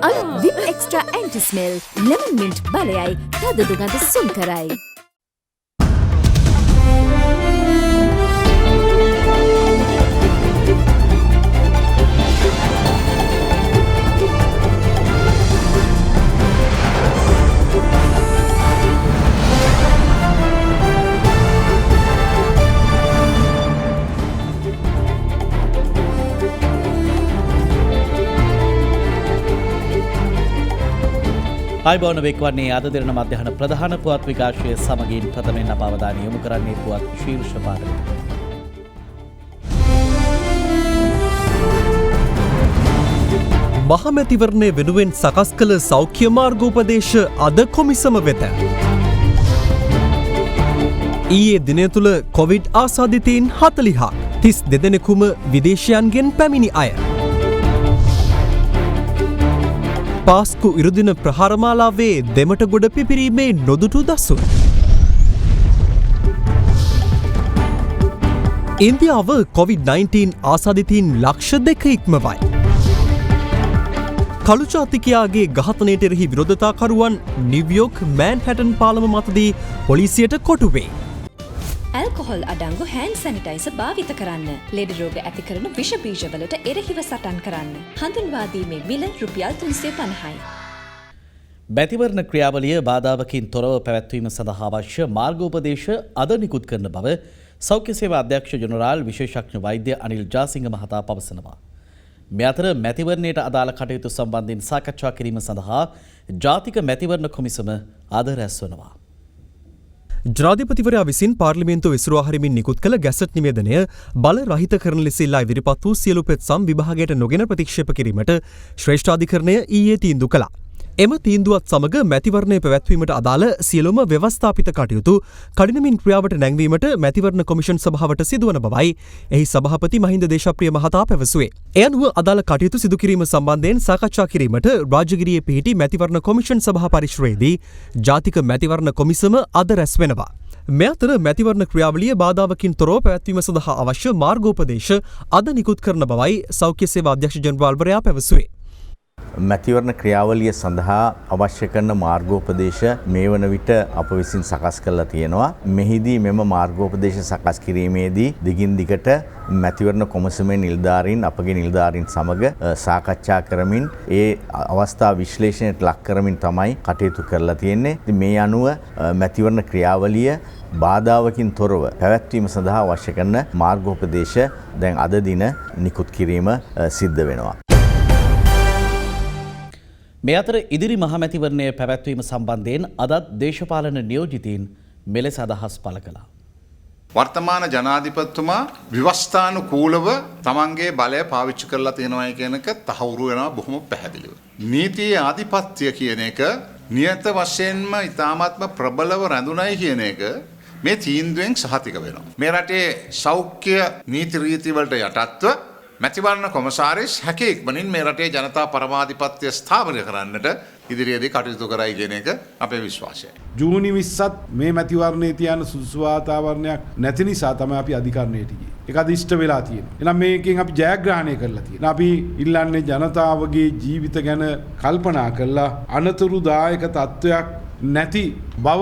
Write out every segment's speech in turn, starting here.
අලුත් විප් extra anti smell lemon mint බලයයි තද දුගඳ සුන් කරයි. ආයිබෝන වෙක්වන්නේ අද දින මධ්‍යහන ප්‍රධාන පුවත් විකාශය සමගින් ප්‍රථමයෙන් අප අවධානය යොමු කරන්නේ පුවත් ශීර්ෂ පාඩමට. මහමැතිවරණය වෙනුවෙන් සකස් කළ සෞඛ්‍ය මාර්ගෝපදේශ අද කොමිසම වෙත. ඊයේ දිනය තුළ කොවිඩ් ආසාදිතයින් 40ක් 32 දෙනෙකුම විදේශයන්ගෙන් පැමිණි අය. පාස්කු ඉරුදින ප්‍රහාරමාලාවේ දෙමට ගොඩ පිපිරීමේ නොදුටු දසුන්. ඉන්දියාව කොවිඩ්-19 ආසාදිතයින් ලක්ෂ 2 ඉක්මවයි. කළු ජාතිකයාගේ ඝාතනයට එරෙහි විරෝධතාකරුවන් නිව්යෝක් මෑන්හැටන් පාලම මතදී පොලිසියට කොටු වේ. ඇල්කොහොල් අඩංගු හෑන්ඩ් සැනිටයිසර් භාවිත කරන්න. ලෙඩ රෝග ඇති කරන විෂ බීජවලට එරෙහිව සටන් කරන්න. හඳුන්වා දීමේ මිල රුපියල් 350යි. මැතිවරණ ක්‍රියාවලිය බාධාවකින් තොරව පැවැත්වීම සඳහා අවශ්‍ය මාර්ගෝපදේශ අද නිකුත් කරන බව සෞඛ්‍ය සේවා අධ්‍යක්ෂ ජෙනරාල් විශේෂඥ වෛද්‍ය අනිල් ජාසිංහ මහතා පවසනවා. මේ අතර මැතිවරණයට අදාළ කටයුතු සම්බන්ධයෙන් සාකච්ඡා කිරීම සඳහා ජාතික මැතිවරණ කොමිසම අද රැස්වනවා. ජනාධිපතිවරයා විසින් පාර්ලිමේන්තුව විසිරුවා හරිමින් නිකුත් කළ ගැසට් නිවේදනය බල රහිත කරන ලෙස ඉල්ලා ඉදිරිපත් වූ සියලු පෙත්සම් විභාගයට නොගෙන ප්‍රතික්ෂේප කිරීමට ශ්‍රේෂ්ඨාධිකරණය ඊයේ තීන්දුව කළා. එම තීන්දුවත් සමග මැතිවරණය පැවැත්වීමට අදාළ සියලුම ව්‍යවස්ථාපිත කටයුතු කඩිනමින් ක්‍රියාවට නැංවීමට මැතිවරණ කොමිෂන් සභාවට සිදුවන බවයි එහි සභාපති මහින්ද දේශප්‍රිය මහතා පැවසුවේ. එය අනුව අදාළ කටයුතු සිදු කිරීම සම්බන්ධයෙන් සාකච්ඡා කිරීමට රාජගිරියේ පිහිටි මැතිවරණ කොමිෂන් සභා පරිශ්‍රයේදී ජාතික මැතිවරණ කොමිසම අද රැස් වෙනවා. මේ අතර මැතිවරණ ක්‍රියාවලිය බාධාවකින් තොරව පැවැත්වීම සඳහා අවශ්‍ය මාර්ගෝපදේශ අද නිකුත් කරන බවයි සෞඛ්‍ය සේවා අධ්‍යක්ෂ ජෙනරාල්වරයා පැවසුවේ. මැතිවරණ ක්‍රියාවලිය සඳහා අවශ්‍ය කරන මාර්ගෝපදේශ මේ වන විට අප විසින් සකස් කරලා තියෙනවා. මෙහිදී මෙම මාර්ගෝපදේශ සකස් කිරීමේදී දිගින් දිගට මැතිවරණ කොමිසමේ නිලධාරීන් අපගේ නිලධාරීන් සමග සාකච්ඡා කරමින් ඒ අවස්ථා විශ්ලේෂණයට ලක් කරමින් තමයි කටයුතු කරලා තියෙන්නේ. ඉතින් මේ අනුව මැතිවරණ ක්‍රියාවලිය බාධාවකින් තොරව පැවැත්වීම සඳහා අවශ්‍ය කරන මාර්ගෝපදේශ දැන් අද දින නිකුත් කිරීම සිද්ධ වෙනවා. මේ අතර ඉදිරි මහමැතිවරණය පැවැත්වීම සම්බන්ධයෙන් අදත් දේශපාලන නියෝජිතයින් මෙලෙස අදහස් පළ කළා. වර්තමාන ජනාධිපතිතුමා ව්‍යවස්ථානුකූලව තමන්ගේ බලය පාවිච්චි කරලා තියෙනවායි කියන එක තහවුරු වෙනවා බොහොම පැහැදිලිව. නීතියේ ආධිපත්‍ය කියන එක නියත වශයෙන්ම ඉතාමත්ම ප්‍රබලව රැඳුණයි කියන එක මේ තීන්දුවෙන් සහතික වෙනවා. මේ රටේ සෞඛ්‍ය නීති රීති වලට යටත්ව මැතිවරණ කොමසාරිස් හැකි ඉක්මනින් මේ රටේ ජනතා පරමාධිපත්‍ය ස්ථාපනය කරන්නට ඉදිරියේදී කටයුතු කරයි කියන එක අපේ විශ්වාසයයි. ජූනි 20ත් මේ මැතිවරණයේ තියන සුදුසු වාතාවරණයක් නැති නිසා තමයි අපි අධිකරණයට ගියේ. ඒක අද ඉෂ්ට වෙලා තියෙනවා. එහෙනම් මේකෙන් අපි ජයග්‍රහණය කරලා තියෙනවා. අපි ඉල්ලන්නේ ජනතාවගේ ජීවිත ගැන කල්පනා කරලා අනතුරුදායක තත්වයක් නැති බව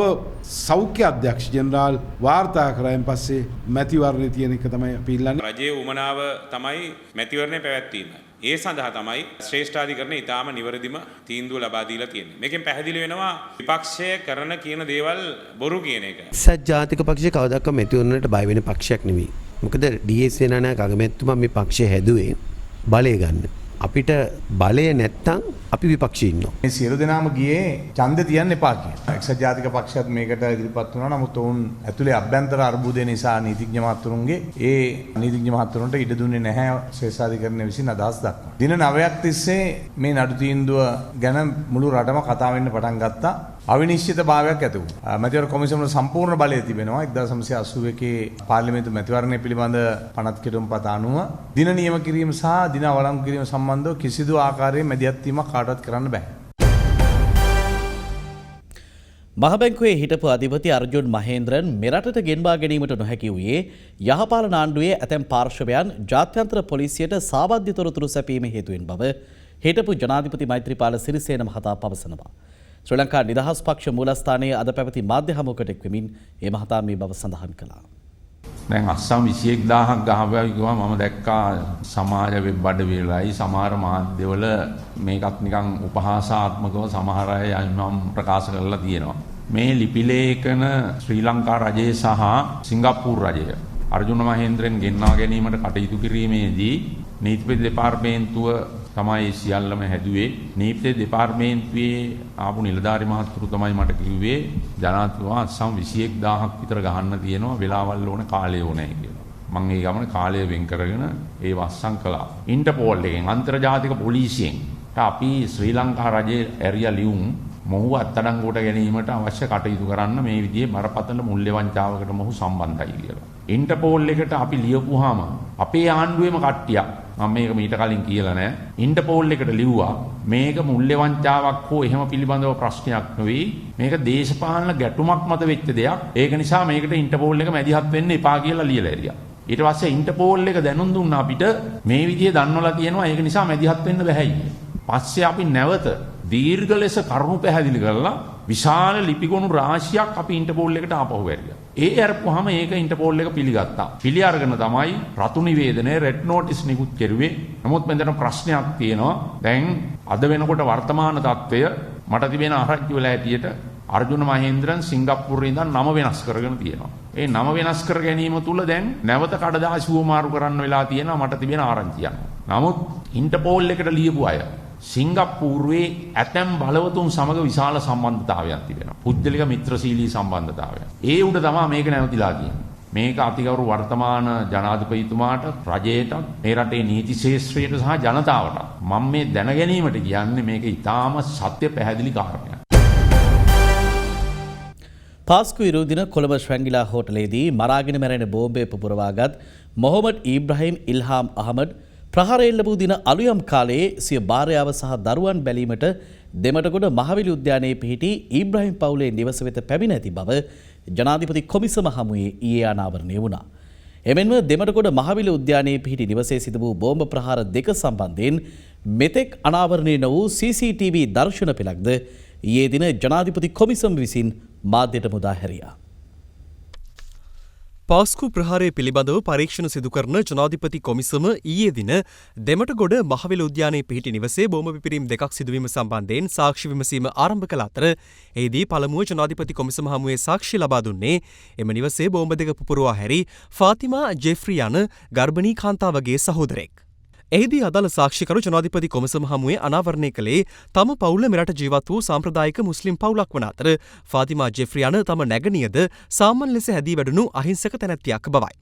සෞඛ්‍ය අධ්‍යක්ෂ ජෙනරාල් වාර්තා කරායින් පස්සේ මැතිවරණය තියෙන එක තමයි අපි ඉල්ලන්නේ. රජයේ උමනාව තමයි මැතිවරණය පැවැත්වීම. ඒ සඳහා තමයි ශ්‍රේෂ්ඨාධිකරණය ඉතාම නිවැරදිම තීන්දුව ලබා දීලා තියෙන්නේ. මේකෙන් පැහැදිලි වෙනවා විපක්ෂය කරන කියන දේවල් බොරු කියන එක. ජාතික පක්ෂය කවදාක මැතිවරණයට බය වෙන පක්ෂයක් නෙවෙයි. මොකද ඩී.එස්. සේනානායක අගමැතිතුමා මේ පක්ෂය හැදුවේ බලය ගන්න. අපිට බලය නැත්තම් අපි විපක්ෂයේ ඉන්නවා. මේ සියලු දෙනාම ගියේ ඡන්දේ තියන්න එපා කියලා. එක්සත් ජාතික පක්ෂයත් මේකට ඉදිරිපත් වුණා. නමුත් ඔවුන් ඇතුලේ අභ්‍යන්තර අර්බුදය නිසා නීතිඥ මහතුරුන්ගේ ඒ නීතිඥ මහතුරුන්ට ඉඩ දුන්නේ නැහැ ශ්‍රේෂ්ඨාධිකරණය විසින් අදහස් දක්වන්න. දින 9ක් තිස්සේ මේ නඩු තීන්දුව ගැන මුළු රටම කතා වෙන්න පටන් ගත්තා. අවිනිශ්චිත භාවයක් ඇති වුණා. මැතිවරණ කොමිසමේ සම්පූර්ණ බලය තිබෙනවා. 1981 පාර්ලිමේන්තු මැතිවරණය පිළිබඳ පනත් කෙටුම්පත අනුව දින නියම කිරීම සහ දින අවලංගු කිරීම සම්බන්ධව කිසිදු ආකාරයේ මැදිහත් වීමක් කාටවත් කරන්න බෑ. මහබැංකුවේ හිටපු අධිපති අර්ජුන් මහේන්ද්‍රන් මෙරටට ගෙන්වා ගැනීමට නොහැකි වූයේ යහපාලන ආණ්ඩුවේ ඇතැම් පාර්ශවයන් ජාත්‍යන්තර පොලිසියට සාවද්‍ය තොරතුරු සැපීම හේතුවෙන් බව හිටපු ජනාධිපති මෛත්‍රීපාල සිරිසේන මහතා පවසනවා. ශ්‍රී ලංකා නිදහස් පක්ෂ මූලස්ථානයේ අද පැවති මාධ්‍ය හමුවකට එක්වෙමින් ඒ මහතා මේ බව සඳහන් කළා. දැන් අස්සම් 21000ක් ගහපුවා කිව්වා මම දැක්කා සමාජ වෙබ් අඩවිවලයි සමහර මාධ්‍යවල මේකත් නිකන් උපහාසාත්මකව සමහර අය යම් ප්‍රකාශ කරලා තියෙනවා. මේ ලිපි ලේඛන ශ්‍රී ලංකා රජය සහ සිංගප්පූරු රජය අර්ජුන මහේන්ද්‍රන් ගෙන්වා ගැනීමට කටයුතු කිරීමේදී නීතිපති දෙපාර්තමේන්තුව තමයි සියල්ලම හැදුවේ. නීති දෙපාර්තමේන්තුවේ ආපු නිලධාරි මහත්තුරු තමයි මට කිව්වේ ජනාධිපතිතුමා අස්සම් 21000ක් විතර ගහන්න තියෙනවා වෙලාවල් ඕන කාලය ඕනේ කියලා. මම ඒ ගමන කාලය වෙන් කරගෙන ඒ වස්සම් කළා. ඉන්ටර්පෝල් එකෙන් අන්තර්ජාතික පොලිසියෙන් අපි ශ්‍රී ලංකා රජයේ ඇරියා ලියුම් මොහු අත්අඩංගුවට ගැනීමට අවශ්‍ය කටයුතු කරන්න මේ විදිහේ බරපතල මුල්‍ය වංචාවකට මොහු සම්බන්ධයි කියලා. ඉන්ටර්පෝල් එකට අපි ලියපුවාම අපේ ආණ්ඩුවේම කට්ටියක් මම මේක මීට කලින් කියලා නැහැ. ඉන්ටර්පෝල් එකට ලිව්වා මේක මුල්‍ය වංචාවක් හෝ එහෙම පිළිබඳව ප්‍රශ්නයක් නෙවෙයි. මේක දේශපාලන ගැටුමක් මත වෙච්ච දෙයක්. ඒක නිසා මේකට ඉන්ටර්පෝල් එක මැදිහත් වෙන්න එපා කියලා ලියලා ඇරියා. ඊට පස්සේ ඉන්ටර්පෝල් එක දැනුම් දුන්නා අපිට මේ විදිහේ දන්වලා තියෙනවා ඒක නිසා මැදිහත් වෙන්න බැහැයි. පස්සේ අපි නැවත දීර්ඝ ලෙස කරුණු පැහැදිලි කරලා විශාල ලිපිගොනු රාශියක් අපි ඉන්ටර්පෝල් එකට ආපහු වැරියා. ඒ අරපුවාම ඒක ඉන්ටර්පෝල් එක පිළිගත්තා. පිළි අරගෙන තමයි රතු නිවේදනයේ රෙඩ් නෝටිස් නිකුත් කෙරුවේ. නමුත් මෙතන ප්‍රශ්නයක් තියෙනවා. දැන් අද වෙනකොට වර්තමාන තත්ත්වය මට තිබෙන ආරංචි වල හැටියට අර්ජුන මහේන්ද්‍රන් සිංගප්පූරුවේ ඉඳන් නම වෙනස් කරගෙන තියෙනවා. ඒ නම වෙනස් කර ගැනීම තුල දැන් නැවත කඩදාසි වමාරු කරන්න වෙලා තියෙනවා මට තිබෙන ආරංචියක්. නමුත් ඉන්ටර්පෝල් එකට ලියපු අය සිංගප්පූරුවේ ඇතැම් බලවතුන් සමග විශාල සම්බන්ධතාවයක් තිබෙනවා. පුද්ගලික මිත්‍රශීලී සම්බන්ධතාවයක්. ඒ උඩ තමයි මේක නැවතිලා තියෙන්නේ. මේක අතිගෞරව වර්තමාන ජනාධිපතිතුමාට රජයට මේ රටේ නීති ශාස්ත්‍රයට සහ ජනතාවට මම මේ දැන ගැනීමට කියන්නේ මේක ඊටාම සත්‍ය පැහැදිලි කාරණයක්. පාස්කු ඉරු දින කොළඹ ශ්‍රැංගිලා හෝටලේදී මරාගෙන මැරෙන බෝම්බය පුපුරවාගත් මොහොමඩ් ඊබ්‍රහීම් ඉල්හාම් අහමඩ් ප්‍රහාරය ලැබූ දින අලුයම් කාලයේ සිය භාර්යාව සහ දරුවන් බැලීමට දෙමටගොඩ මහවිලි උද්‍යානයේ පිහිටි ඊබ්‍රහීම් පවුලේ නිවස වෙත පැමිණ ඇති බව ජනාධිපති කොමිසම හමුවේ ඊයේ අනාවරණය වුණා. එමෙන්ම දෙමටගොඩ මහවිලි උද්‍යානයේ පිහිටි නිවසේ සිදු වූ බෝම්බ ප්‍රහාර දෙක සම්බන්ධයෙන් මෙතෙක් අනාවරණය නො වූ CCTV දර්ශන පෙළක්ද ඊයේ දින ජනාධිපති කොමිසම විසින් මාධ්‍යට මුදා හැරියා. පාස්කු ප්‍රහාරය පිළිබඳව පරීක්ෂණ සිදු කරන ජනාධිපති කොමිසම ඊයේ දින දෙමටගොඩ මහවිල උද්‍යානයේ පිහිටි නිවසේ බෝම්බ පිපිරීම් දෙකක් සිදුවීම සම්බන්ධයෙන් සාක්ෂි විමසීම ආරම්භ කළ අතර එහිදී පළමුව ජනාධිපති කොමිසම හමුවේ සාක්ෂි ලබා දුන්නේ එම නිවසේ බෝම්බ දෙක පුපුරවා හැරි ෆාතිමා ජෙෆ්රි යන ගර්භණී කාන්තාවගේ සහෝදරෙක්. එහිදී අදාළ සාක්ෂිකරු ජනාධිපති කොමිසම හමුවේ අනාවරණය කළේ තම පවුල මෙරට ජීවත් වූ සාම්ප්‍රදායික මුස්ලිම් පවුලක් වන අතර ෆාතිමා ජෙෆ්රි යන තම නැගණියද සාමාන්‍ය ලෙස හැදී වැඩුණු අහිංසක තැනැත්තියක් බවයි.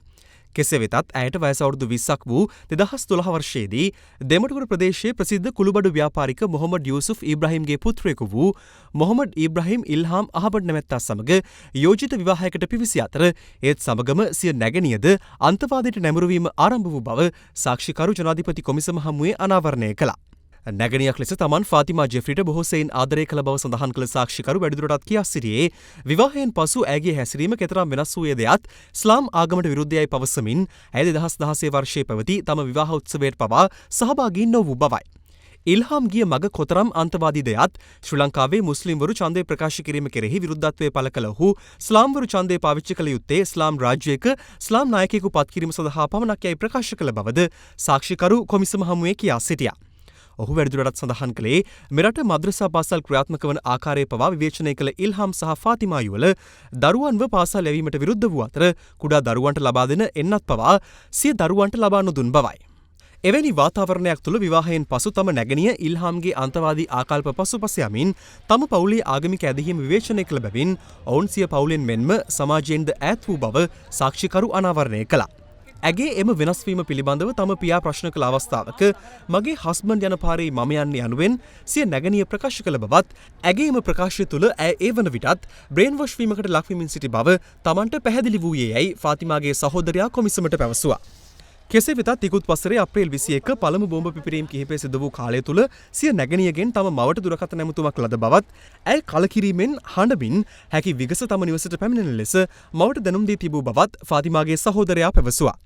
කෙසේ වෙතත් ඇයට වයස අවුරුදු 20ක් වූ 2012 වර්ෂයේදී දෙමටගොඩ ප්‍රදේශයේ ප්‍රසිද්ධ කුළුබඩු ව්‍යාපාරික මොහොමඩ් යූසුෆ් ඊබ්‍රහීම්ගේ පුත්‍රයෙකු වූ මොහොමඩ් ඊබ්‍රහීම් ඉල්හාම් අහමඩ් නැමැත්තා සමග යෝජිත විවාහයකට පිවිසි අතර ඒත් සමගම සිය නැගණියද අන්තවාදයට නැඹුරුවීම ආරම්භ වූ බව සාක්ෂිකරු ජනාධිපති කොමිසම හමුවේ අනාවරණය කළා. නැගණියක් ලෙස තමන් ෆාතිමා ජෙෆ්රිට බොහෝ සෙයින් ආදරය කළ බව සඳහන් කළ සාක්ෂිකරු වැඩිදුරටත් කියා සිටියේ විවාහයෙන් පසු ඇගේ හැසිරීම කෙතරම් වෙනස් වූයේ දයත් ඉස්ලාම් ආගමට විරුද්ධයයි පවසමින් ඇය 2016 වර්ෂයේ පැවති තම විවාහ උත්සවයට පවා සහභාගී නොවූ බවයි. ඉල්හාම් ගිය මග කොතරම් අන්තවාදී දයත් ශ්‍රී ලංකාවේ මුස්ලිම්වරු ඡන්දය ප්‍රකාශ කිරීම කෙරෙහි විරුද්ධත්වය පළ කළ ඔහු ඉස්ලාම්වරු ඡන්දය පාවිච්චි කළ යුත්තේ ඉස්ලාම් රාජ්‍යයක ඉස්ලාම් නායකයෙකු පත් කිරීම සඳහා පමණක් යයි ප්‍රකාශ කළ බවද සාක්ෂිකරු කොමිසම හමුවේ කියා සිටියා. ඔහු වැඩිදුරටත් සඳහන් කළේ මෙරට මද්‍රසා පාසල් ක්‍රියාත්මක වන ආකාරය පවා විවේචනය කළ ඉල්හාම් සහ ෆාතිමා යුවල දරුවන්ව පාසල් යැවීමට විරුද්ධ වූ අතර කුඩා දරුවන්ට ලබා දෙන එන්නත් පවා සිය දරුවන්ට ලබා නොදුන් බවයි. එවැනි වාතාවරණයක් තුළ විවාහයෙන් පසු තම නැගණිය ඉල්හාම්ගේ අන්තවාදී ආකල්ප පසුපස යමින් තම පවුලේ ආගමික ඇදහිීම විවේචනය කළ බැවින් ඔවුන් සිය පවුලෙන් මෙන්ම සමාජයෙන්ද ඈත් වූ බව සාක්ෂිකරු අනාවරණය කළා. ඇගේ එම වෙනස්වීම පිළිබඳව තම පියා ප්‍රශ්න කළ අවස්ථාවක මගේ හස්බන්ඩ් යන පාරේ මම යන්නේ යනුවෙන් සිය නැගණිය ප්‍රකාශ කළ බවත් ඇගේ එම ප්‍රකාශය තුළ ඇය ඒ වන විටත් බ්‍රේන් වොෂ් වීමකට ලක්වමින් සිටි බව තමන්ට පැහැදිලි වූයේ යැයි ෆාතිමාගේ සහෝදරයා කොමිසමට පැවසුවා. කෙසේ වෙතත් ඉකුත් වසරේ අප්‍රේල් 21 පළමු බෝම්බ පිපිරීම් කිහිපය සිදු වූ කාලය තුළ සිය නැගණියගෙන් තම මවට දුරකථන ඇමතුමක් ලද බවත් ඇය කලකිරීමෙන් හඬමින් හැකි විගස තම නිවසට පැමිණෙන ලෙස මවට දැනුම් දී තිබූ බවත් ෆාතිමාගේ සහෝදරයා පැවසුවා.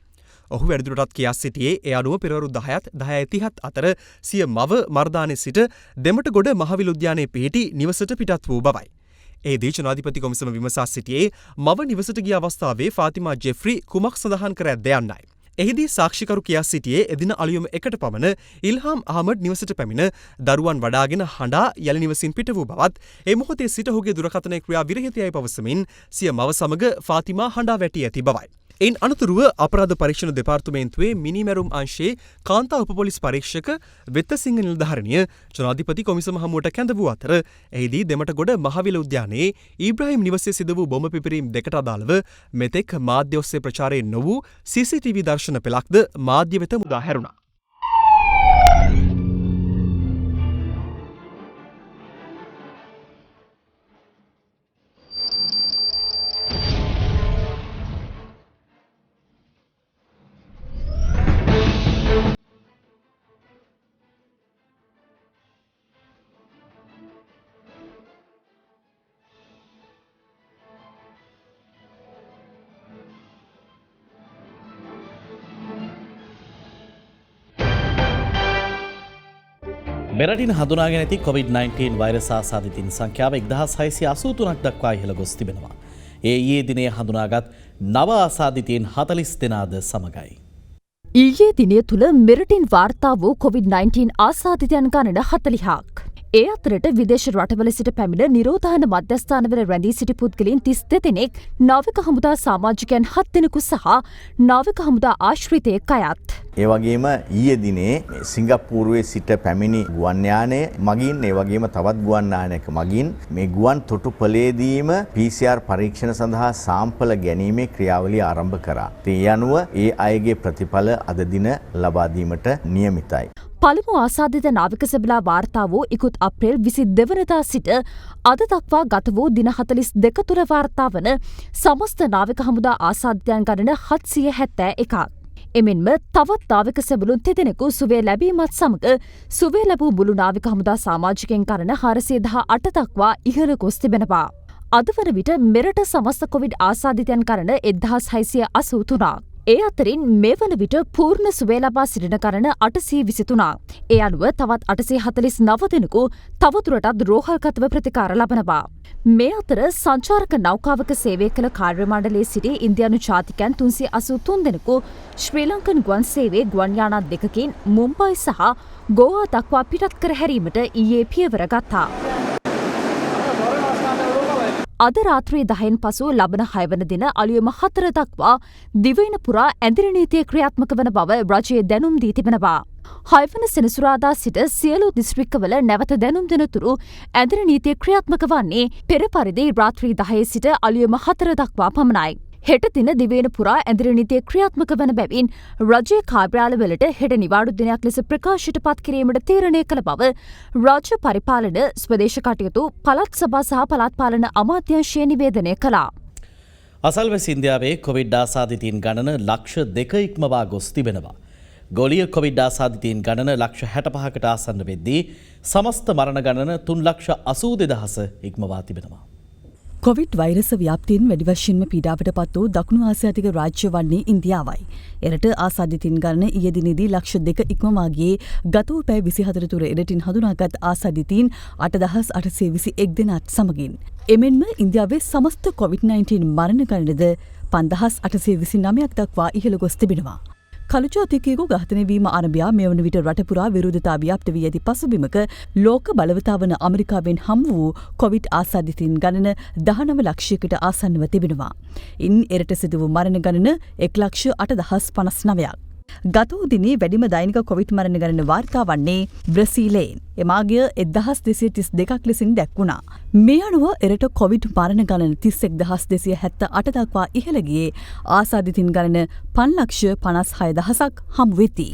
ඔහු වැඩිදුරටත් කියා සිටියේ ඒ අනුව පෙරවරු 10ත් 10:30ත් අතර සිය මව මර්දානයේ සිට දෙමටගොඩ මහවිල උද්‍යානයේ පිහිටි නිවසට පිටත් වූ බවයි. එහිදී ජනාධිපති කොමිසම විමසා සිටියේ මව නිවසට ගිය අවස්ථාවේ ෆාතිමා ජෙෆ්රි කුමක් සඳහන් කර ඇද්ද යන්නයි. එහිදී සාක්ෂිකරු කියා සිටියේ එදින අලුයම එකට පමණ ඉල්හාම් අහමඩ් නිවසට පැමිණ දරුවන් වඩාගෙන හඬා යලි නිවසින් පිට වූ බවත් ඒ මොහොතේ සිට ඔහුගේ දුරකථනයේ ක්‍රියා විරහිත යයි පවසමින් සිය මව සමග ෆාතිමා හඬා වැටී ඇති බවයි. එයින් අනතුරුව අපරාධ පරීක්ෂණ දෙපාර්තමේන්තුවේ මිනිමැරුම් අංශයේ කාන්තා උපපොලිස් පරීක්ෂක වෙත්තසිංහ නිලධාරණිය ජනාධිපති කොමිසම හමුවට කැඳ වූ අතර එහිදී දෙමටගොඩ මහවිල උද්‍යානයේ ඊබ්‍රාහිම් නිවසේ සිදු වූ බොම්බ පිපිරීම් දෙකට අදාළව මෙතෙක් මාධ්‍ය ඔස්සේ ප්‍රචාරය නොවූ CCTV දර්ශන පෙළක්ද මාධ්‍ය වෙත මුදා හැරුණා. මෙරටින් හඳුනාගෙන ඇති COVID-19 වෛරස් ආසාදිතින් සංඛ්‍යාව 1683ක් දක්වා ඉහළ ගොස් තිබෙනවා. ඒ ඊයේ දිනේ හඳුනාගත් නව ආසාදිතයින් 40 දෙනාද සමගයි. ඊයේ දිනය තුළ මෙරටින් වාර්තා වූ COVID-19 ආසාදිතයන් ගණන 40ක්. ඒ අතරට විදේශ රටවල සිට පැමිණ නිරෝධායන මධ්‍යස්ථානවල රැඳී සිටි පුද්ගලයන් 32 දෙනෙක් නාවික හමුදා සමාජිකයන් 7 දෙනෙකු සහ නාවික හමුදා ආශ්‍රිතයෙක් අයත්. ඒ වගේම ඊයේ දිනේ සිංගප්පූරුවේ සිට පැමිණි ගුවන් යානය මගින් ඒ වගේම තවත් ගුවන් යානයක මගින් මේ ගුවන් තොටුපළේදීම PCR පරීක්ෂණ සඳහා සාම්පල ගැනීමේ ක්‍රියාවලිය ආරම්භ කරා. ඒ අනුව ඒ අයගේ ප්‍රතිඵල අද දින ලබා දීමට නියමිතයි. පළමු ආසාදිත නාවික සෙබලා වාර්තා වූ ඉකුත් අප්‍රේල් 22 වනදා සිට අද දක්වා ගත වූ දින 42 තුළ වාර්තා වන සමස්ත නාවික හමුදා ආසාදිතයන් ගණන 771ක්. එමෙන්ම තවත් නාවික සෙබළුන් 3 දෙනෙකු සුවය ලැබීමත් සමග සුවය ලැබූ මුළු නාවික හමුදා සමාජිකයන් ගණන 418 දක්වා ඉහළ ගොස් තිබෙනවා. අද වන විට මෙරට සමස්ත කොවිඩ් ආසාදිතයන් ගණන 1683ක්. ඒ අතරින් මේ වන විට පූර්ණ සුවය ලබා සිටින ගණන 823ක්. ඒ අනුව තවත් 849 දෙනෙකු තවදුරටත් රෝහල්ගතව ප්‍රතිකාර ලබනවා. මේ අතර සංචාරක නෞකාවක සේවය කළ කාර්ය මණ්ඩලයේ සිටි ඉන්දියානු ජාතිකයන් 383 දෙනෙකු ශ්‍රී ලංකන් ගුවන් සේවයේ ගුවන් යානා දෙකකින් මුම්බයි සහ ගෝවා දක්වා පිටත් කර හැරීමට ඊයේ පියවර ගත්තා. අද රාත්‍රී 10න් පසු ලබන 6 වන දින අලුයම 4 දක්වා දිවයින පුරා ඇඳිරි නීතිය ක්‍රියාත්මක වන බව රජය දැනුම් දී තිබෙනවා. 6 වන සෙනසුරාදා සිට සියලු දිස්ත්‍රික්කවල නැවත දැනුම් දෙනතුරු ඇඳිරි නීතිය ක්‍රියාත්මක වන්නේ පෙර පරිදි රාත්‍රී 10 සිට අලුයම 4 දක්වා පමණයි. හෙට දින දිවයින පුරා ඇඳිරි නීතිය ක්‍රියාත්මක වන බැවින් රජයේ කාර්යාලවලට හෙට නිවාඩු දිනයක් ලෙස ප්‍රකාශයට පත් කිරීමට තීරණය කළ බව රාජ්‍ය පරිපාලන ස්වදේශ කටයුතු පළාත් සභා සහ පළාත් පාලන අමාත්‍යාංශය නිවේදනය කළා. අසල්වැසි ඉන්දියාවේ කොවිඩ් ආසාදිතයින් ගණන ලක්ෂ 2 ඉක්මවා ගොස් තිබෙනවා. ගෝලීය කොවිඩ් ආසාදිතයින් ගණන ලක්ෂ 65කට ආසන්න වෙද්දී සමස්ත මරණ ගණන 3,82,000 ඉක්මවා තිබෙනවා. කොවිඩ් වෛරස ව්‍යාප්තියෙන් වැඩි වශයෙන්ම පීඩාවට පත් වූ දකුණු ආසියාතික රාජ්‍ය වන්නේ ඉන්දියාවයි. එරට ආසාදිතින් ගණන ඊයේ දිනේදී ලක්ෂ 2 ඉක්මවා ගියේ ගත වූ පැය 24 තුර එරටින් හඳුනාගත් ආසාදිතින් 8,821 දෙනාත් සමගින්. එමෙන්ම ඉන්දියාවේ සමස්ත කොවිඩ්-19 මරණ ගණනද 5,829ක් දක්වා ඉහළ ගොස් තිබෙනවා. කළුජාතිකයෙකු ඝාතනය වීම ආරම්භයා මේ වන විට රට පුරා විරෝධතා ව්‍යාප්ත වී ඇති පසුබිමක ලෝක බලවතා වන ඇමරිකාවෙන් හමු වූ කොවිඩ් ආසාදිතින් ගණන 19 ලක්ෂයකට ආසන්නව තිබෙනවා. ඉන් එරට සිදු වූ මරණ ගණන 1,08,059ක්. ගත වූ දිනේ වැඩිම දෛනික කොවිඩ් මරණ ගණන වාර්තා වන්නේ බ්‍රසීලයෙන්. එමාගිය 1,232ක් ලෙසින් දැක්වුණා. මේ අනුව එරට කොවිඩ් මරණ ගණන 31,278 දක්වා ඉහළ ගියේ ආසාදිතින් ගණන 5,56,000ක් හමු වෙති.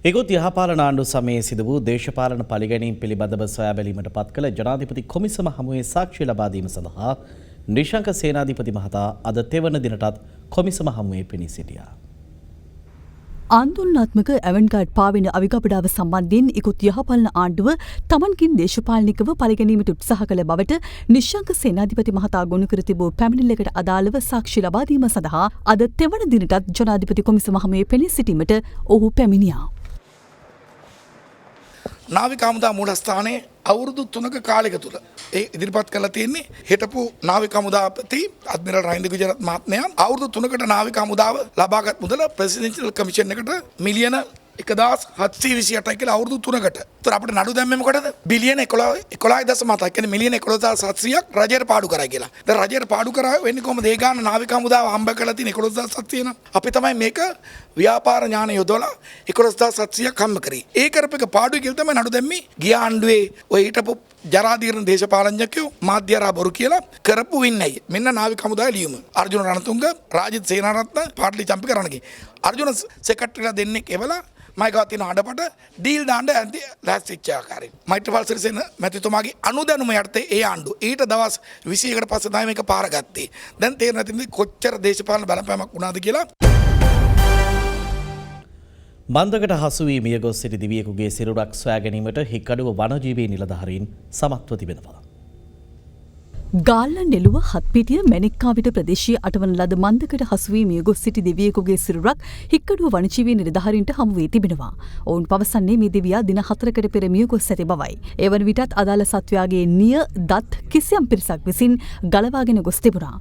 එගොත් යහපාලන ආණ්ඩු සමයේ සිදු වූ දේශපාලන පලිගැනීම් පිළිබඳව සොයා බැලීමට පත් කළ ජනාධිපති කොමිසම හමුවේ සාක්ෂි ලබා දීම සඳහා නිශංක සේනාධිපති මහතා අද තෙවන දිනටත් කොමිසම හමුවේ පෙනී සිටියා. ආන්දෝලනාත්මක ඇවන්ගාඩ් පාවෙන අවිගබඩාව සම්බන්ධයෙන් ඉකුත් යහපාලන ආණ්ඩුව තමන්ගින් දේශපාලනිකව පරිගැනීමට උත්සාහ කළ බවට නිශ්ශංක සේනාධිපති මහතා ගොනු කර තිබූ පැමිණිල්ලකට අදාළව සාක්ෂි ලබා දීම සඳහා අද තෙවන දිනටත් ජනාධිපති කොමිසම හමුවේ පෙනී සිටීමට ඔහු පැමිණියා. නාවික හමුදා මූලස්ථානයේ අවුරුදු 3ක කාලයක තුල ඒ ඉදිරිපත් කරලා තියෙන්නේ හිටපු නාවික හමුදාපති අද්මිරල් රහින්ද විජේරත් මහත්මයා අවුරුදු 3කට නාවික හමුදාව ලබාගත් මුදල ප්‍රෙසිඩෙන්ෂල් කමිෂන් එකට මිලියන 1728යි කියලා අවුරුදු 3කට. ඒතර අපිට නඩු දැම්මේ මොකටද? බිලියන 11.7ක් කියන්නේ මිලියන 11700ක් රජයට පාඩු කරා කියලා. දැන් රජයට පාඩු කරා වෙන්නේ කොහමද? ඒ ගාන නාවික හමුදාව හම්බ කරලා තියෙන 11700 න. අපි තමයි මේක ව්‍යාපාර ඥාන යොදවලා 11700ක් හම්බ කරේ. ඒ කරපේක පාඩුවේ කියලා තමයි නඩු දැම්මේ. ගිය ආණ්ඩුවේ ඔය හිටපු ජරාදීර්ණ දේශපාලඥයෝ මාධ්‍යරා බොරු කියලා කරපු වින්නයි. මෙන්න නාවික හමුදාවේ ලියුම. අර්ජුන රණතුංග, රාජිත් සේනාරත්න, පාටලි චම්පික රණගේ. අර්ජුන සෙක්‍රටරිලා දෙන්නෙක් එවලා මයිකවා තියෙන අඩපට ඩීල් දාන්න ඇති ලෑස්තිච්ච ආකාරයෙන්. මෛත්‍රීපාල සිරිසේන මැතිතුමාගේ අනුදැනුම යටතේ ඒ ආණ්ඩුව ඊට දවස් 21කට පස්සේ තමයි මේක පාර ගත්තේ. දැන් තේරෙන්නේ නැතිනේ කොච්චර දේශපාලන බලපෑමක් වුණාද කියලා. බන්ධකට හසු වී මියගොස් සිටි දිවියෙකුගේ සිරුරක් සොයා ගැනීමට හික්කඩුව වනජීවී නිලධාරීන් සමත්ව තිබෙනවා. ගාල්ල නෙළුව හත්පිටිය මැණික්කාවිට ප්‍රදේශයේ අටවන ලද මන්දකට හසුවී මියගොස් සිටි දෙවියෙකුගේ සිරුරක් හික්කඩුව වනජීවී නිලධාරීන්ට හමු වී තිබෙනවා. ඔවුන් පවසන්නේ මේ දෙවියා දින 4කට පෙර මියගොස් ඇති බවයි. එවන විටත් අදාළ සත්වයාගේ නිය දත් කිසියම් පිරිසක් විසින් ගලවාගෙන ගොස් තිබුණා.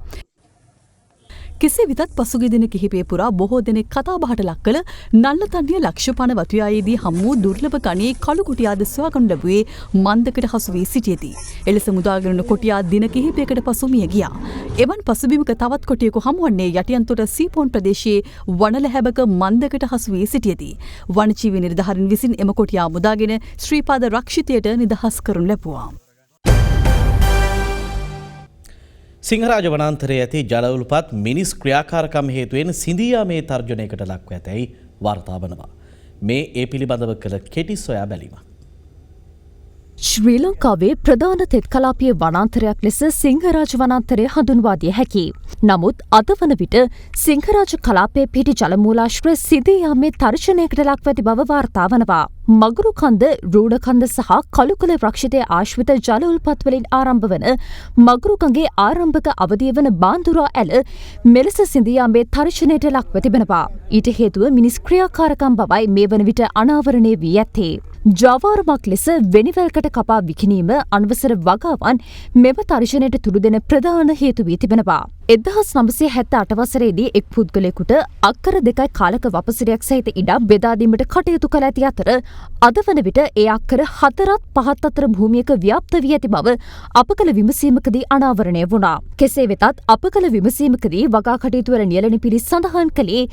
කෙසේ වෙතත් පසුගිය දින කිහිපය පුරා බොහෝ දෙනෙක් කතාබහට ලක් කළ නල්ලතන්නිය ලක්ෂපාන වතුයායේදී හමු වූ දුර්ලභ ගණයේ කළු කුටියාද සොයාගනු ලැබුවේ මන්දකට හසු වී සිටියේදී. එලෙස මුදාගෙන කුටියා දින කිහිපයකට පසු මිය ගියා. එවන් පසුබිමක තවත් කොටියක හමුවන්නේ යටියන්තොට සීපෝන් ප්‍රදේශයේ වනලැහැබක මන්දකට හසු වී සිටියේදී. වනජීවී නිලධාරීන් විසින් එම කොටියා මුදාගෙන ශ්‍රීපාද රක්ෂිතයට නිදහස් කරනු ලැබුවා. සිංහරාජ වනාන්තරයේ ඇති ජලවලුපත් මිනිස් ක්‍රියාකාරකම් හේතුවෙන් සිඳියාමේ තර්ජනයකට ලක්ව ඇතැයි වාර්තා වනවා. මේ ඒ පිළිබඳව කළ කෙටි සොයා බැලීමක්. ශ්‍රී ලංකාවේ ප්‍රධාන තෙත් කලාපීය වනාන්තරයක් ලෙස සිංහරාජ වනාන්තරය හඳුන්වා දිය හැකියි. නමුත් අද වන විට සිංහරාජ කලාපයේ පිහිටි ජලමූලාශ්‍රය සිඳියාමේ තර්ජනයකට ලක්ව ඇති බව වාර්තා වනවා. මගුරු කන්ද, රූඩ කන්ද සහ කළුකල රක්ෂිතය ආශ්‍රිත ජල උල්පත් වලින් ආරම්භ වන මගුරුකගේ ආරම්භක අවධිය වන බාන්දුරා ඇල මෙලෙස සිඳියාමේ තර්ජනයට ලක්ව තිබෙනවා. ඊට හේතුව මිනිස් ක්‍රියාකාරකම් බවයි මේ වන විට අනාවරණය වී ඇත්තේ. ජාවාරමක් ලෙස වෙනිවැල්කට කපා විකිණීම අනවසර වගාවන් මෙම තර්ජනයට තුඩු දෙන ප්‍රධාන හේතු වී තිබෙනවා. 1978 වසරේදී එක් පුද්ගලයෙකුට අක්කර 2යි කාලක වපසිරයක් සහිත ඉඩම් බෙදා දීමට කටයුතු කළ ඇති අතර අද වන විට ඒ අක්කර 4ත් 5ත් අතර භූමියක ව්‍යාප්ත වී ඇති බව අප කළ විමසීමකදී අනාවරණය වුණා. කෙසේ වෙතත් අප කළ විමසීමකදී වගා කටයුතු වල නියැලෙන පිරිස සඳහන් කළේ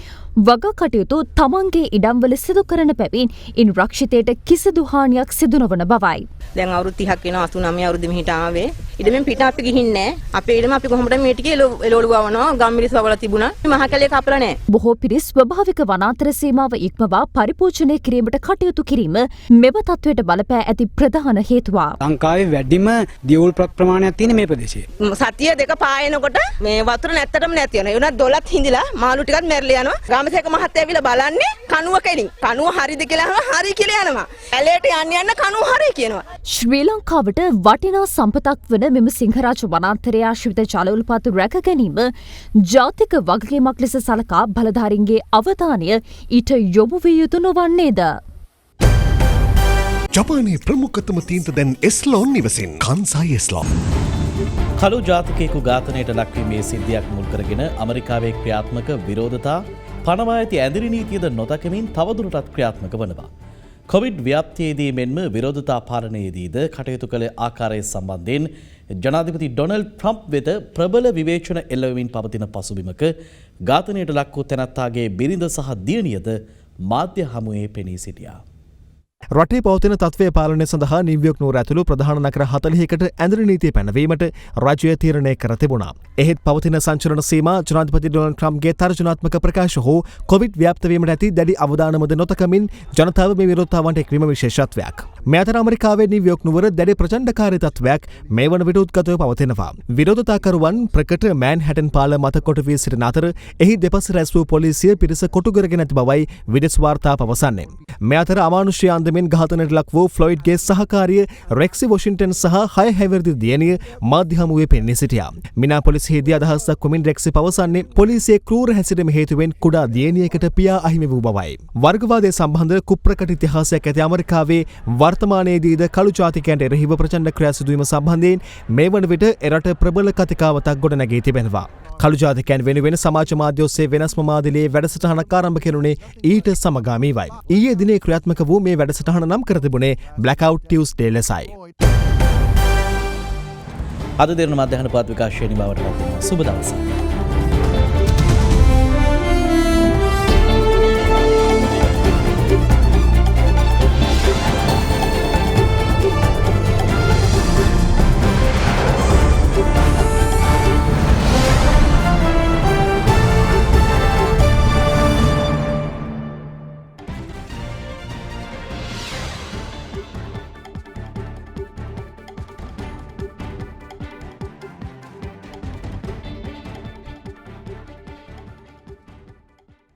වගා කටයුතු තමන්ගේ ඉඩම්වල සිදු කරන බැවින් ඉන් රක්ෂිතයට කිසිදු හානියක් සිදු නොවන බවයි. දැන් අවුරුදු 30ක් වෙනවා 89 අවුරුද්දෙම හිට ආවේ. ඉඩමෙන් පිට අපි ගිහින් නැහැ. අපේ ඉඩම අපි කොහොමද මේ ටිකේ එළවලු වවනවා ගම්මිරිස් වවලා තිබුණා. මහ කැලේ කපලා නැහැ. බොහෝ පිරිස් ස්වභාවික වනාන්තර සීමාව ඉක්මවා පරිපෝෂණය කිරීමට කටයුතු කිරීම මෙම තත්වයට බලපෑ ඇති ප්‍රධාන හේතුවක්. ලංකාවේ වැඩිම දියවුල් ප්‍රමාණයක් තියෙන මේ ප්‍රදේශයේ. සතිය දෙක පායනකොට මේ වතුර නැත්තටම නැති වෙනවා. ඒ උනත් දොලත් හිඳිලා මාළු ටිකත් මැරිලා යනවා. ගාමසේක මහත්තයා ඇවිල්ලා බලන්නේ කණුව කෙලින්. කණුව හරිද කියලා අහනවා හරි කියලා යනවා. ඇලේට යන්න කණුව හරි කියනවා. ශ්‍රී ලංකාවට වටිනා සම්පතක් වන මෙම සිංහරාජ වනාන්තරයේ ආශ්‍රිත ජල උල්පත් රැක ගැනීම ජාතික වගකීමක් ලෙස සලකා බලධාරීන්ගේ අවධානය ඊට යොමු විය යුතු නොවන්නේද? ජපානයේ ප්‍රමුඛතම තීන්ත දැන් එස්ලෝන් නිවසින් කන්සයි එස්ලෝන්. කළු ජාතිකයෙකු ඝාතනයට ලක්වීමේ සිද්ධියක් මුල් කරගෙන ඇමරිකාවේ ක්‍රියාත්මක විරෝධතා පනවා ඇති ඇඳිරි නීතියද නොදකමින් තවදුරටත් ක්‍රියාත්මක වනවා. කොවිඩ් ව්‍යාප්තියේදී මෙන්ම විරෝධතා පාලනයේදීද කටයුතු කළ ආකාරය සම්බන්ධයෙන් ජනාධිපති ඩොනල්ඩ් ට්‍රම්ප් වෙත ප්‍රබල විවේචන එල්ලවමින් පවතින පසුබිමක ඝාතනයට ලක් වූ තැනැත්තාගේ බිරිඳ සහ දියණියද මාධ්‍ය හමුවේ පෙනී සිටියා. රටේ පවතින තත්ත්වය පාලනය සඳහා නිව්යෝක් නුවර ඇතුළු ප්‍රධාන නගර 40කට ඇඳරි නීතිය පැනවීමට රජය තීරණය කර තිබුණා. එහෙත් පවතින සංචලන සීමා ජනාධිපති ඩොනල්ඩ් ට්‍රම්ප්ගේ තර්ජනාත්මක ප්‍රකාශ හෝ කොවිඩ් ව්‍යාප්ත වීමට ඇති දැඩි අවදානමද නොතකමින් ජනතාව මේ විරෝධතාවන්ට එක්වීම විශේෂත්වයක්. මේ අතර ඇමරිකාවේ නිව්යෝක් නුවර දැඩි ප්‍රචණ්ඩකාරී තත්ත්වයක් මේ වන විට උද්ගතව පවතිනවා. විරෝධතාකරුවන් ප්‍රකට මෑන්හැටන් පාල මත කොට වී සිටින අතර එහි දෙපස රැස් වූ පොලිසිය පිරිස කොටු කරගෙන ඇති බවයි විදෙස් වාර්තා පවසන්නේ. මේ අතර අමානුෂ්‍ය අන්දමින් ඝාතනයට ලක් වූ ෆ්ලොයිඩ්ගේ සහකාරිය රෙක්සි වොෂින්ටන් සහ 6 හැවිරිදි දියණිය මාධ්‍ය හමුවේ පෙනී සිටියා. මිනාපොලිසියේදී අදහස් දක්වමින් රෙක්සි පවසන්නේ පොලිසියේ ක්‍රූර හැසිරීම හේතුවෙන් කුඩා දියණියකට පියා අහිමි වූ බවයි. වර්ගවාදය සම්බන්ධ කුප්‍රකට ඉතිහාසයක් ඇති ඇමරිකාවේ වර්තමානයේදීද කළු ජාතිකයන්ට එරෙහිව ප්‍රචණ්ඩ ක්‍රියා සිදුවීම සම්බන්ධයෙන් මේ වන විට එරට ප්‍රබල කතිකාවතක් ගොඩනැගී තිබෙනවා. කළු ජාතිකයන් වෙනුවෙන් සමාජ මාධ්‍ය ඔස්සේ වෙනස්ම මාදිලියේ වැඩසටහනක් ආරම්භ කෙරුණේ ඊට සමගාමීවයි. ඊයේ දිනේ ක්‍රියාත්මක වූ මේ වැඩසටහන නම් කර තිබුණේ Blackout Tuesday ලෙසයි. අද දෙරණ මධ්‍යහන පාත් විකාශය නිමවට පත් වෙනවා. සුබ දවසක්.